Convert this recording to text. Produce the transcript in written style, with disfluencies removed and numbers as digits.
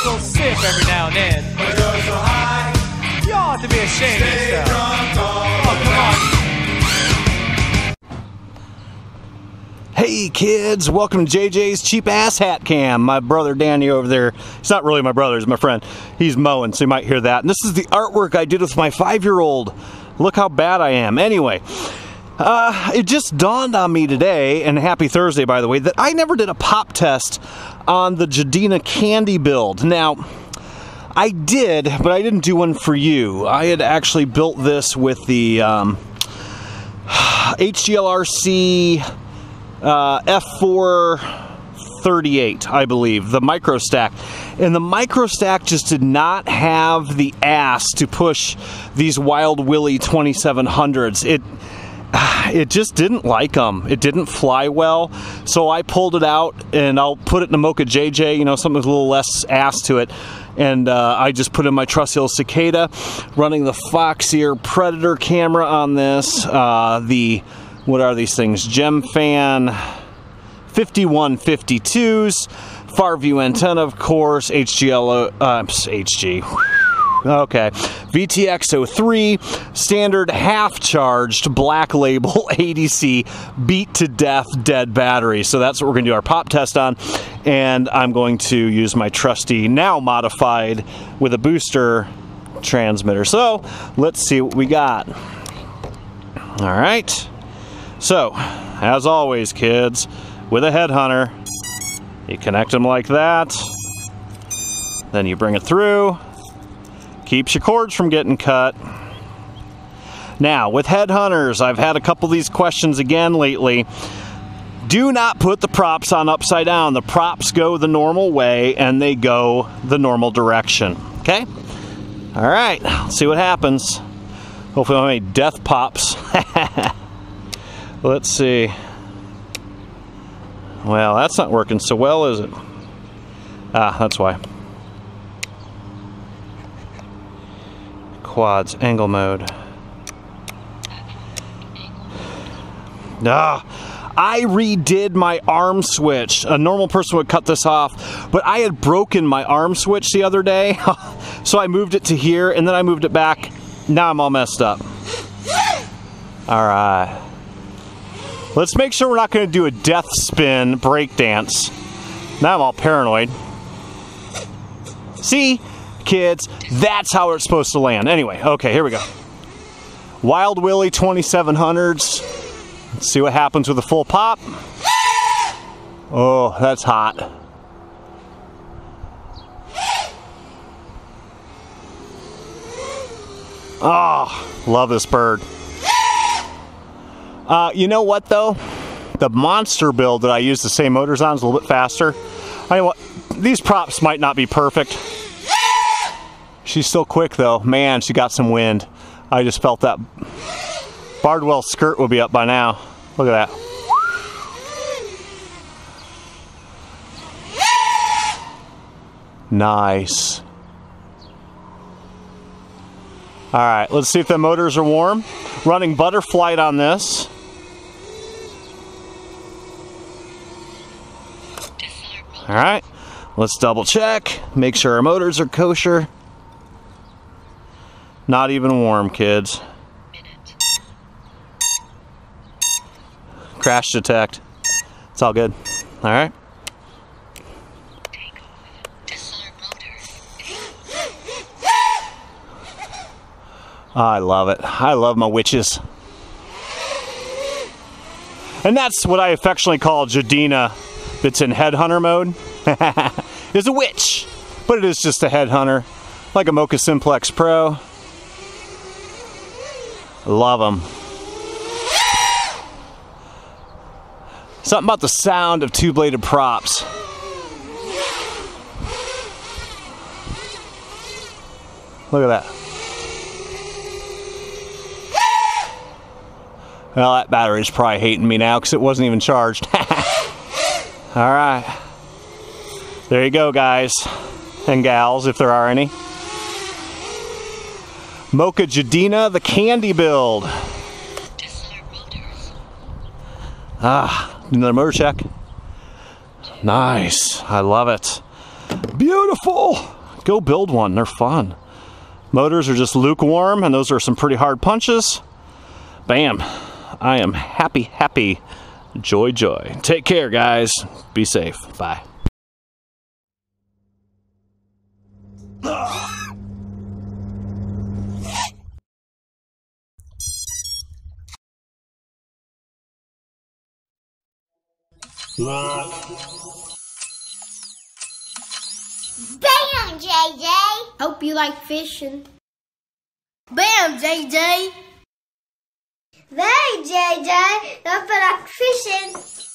little sip every now and then. You ought to be ashamed of yourself. Oh, come on. Hey kids, welcome to JJ's Cheap Ass Hat Cam. My brother Danny over there, it's not really my brother, he's my friend. He's mowing, so you might hear that. And this is the artwork I did with my 5-year-old. Look how bad I am. Anyway, it just dawned on me today, and happy Thursday by the way, that I never did a pop test on the Jadina Kandy build. Now, I did, but I didn't do one for you. I had actually built this with the HGLRC F438, I believe, the micro stack. And the micro stack just did not have the ass to push these WildWilly 2700s. It just didn't like them. It didn't fly well. So I pulled it out, and I'll put it in a Mocha JJ, you know, something with a little less ass to it. And I just put in my trusty old Cicada, running the Fox-Ear Predator camera on this. What are these things? GemFan 5152s, far view antenna, of course, HG. Okay, VTX03, standard half-charged black label ADC beat to death dead battery. So that's what we're going to do our pop test on, and I'm going to use my trusty, now modified with a booster transmitter. So let's see what we got. All right. So, as always, kids, with a headhunter, you connect them like that, then you bring it through, keeps your cords from getting cut. Now, with headhunters, I've had a couple of these questions again lately. Do not put the props on upside down. The props go the normal way, and they go the normal direction, okay? All right, let's see what happens. Hopefully I don't have any death pops. Let's see. Well, that's not working so well, is it? Ah, that's why. Quads, angle mode. Ah, I redid my arm switch. A normal person would cut this off, but I had broken my arm switch the other day, so I moved it to here, and then I moved it back. Now I'm all messed up. All right. Let's make sure we're not going to do a death spin breakdance. Now I'm all paranoid. See, kids, that's how it's supposed to land. Anyway, okay, here we go. WildWilly 2700s. Let's see what happens with a full pop. Oh, that's hot. Oh, love this bird. You know what though? The monster build that I use the same motors on is a little bit faster. I know what, these props might not be perfect. She's still quick though. Man, she got some wind. I just felt that. Bardwell skirt will be up by now. Look at that. Nice. All right, let's see if the motors are warm. Running butterfly on this. All right, let's double check. Make sure our motors are kosher. Not even warm, kids. Crash detect. It's all good. All right. I love it. I love my witches. And that's what I affectionately call Jadina that's in headhunter mode. Is a witch, but it is just a headhunter, like a Mocha Simplex Pro. Love them. Something about the sound of two-bladed props. Look at that. Well, that battery's probably hating me now because it wasn't even charged. All right. There you go, guys and gals, if there are any. Mocha Jadina, the Kandy build. Ah, another motor check. Nice. I love it. Beautiful. go build one. They're fun. Motors are just lukewarm, and those are some pretty hard punches. Bam. I am happy, happy. Joy, joy. Take care, guys. Be safe. Bye. Bam, JJ! Hope you like fishing. Bam, JJ! Hey, JJ! Hope you like fishing.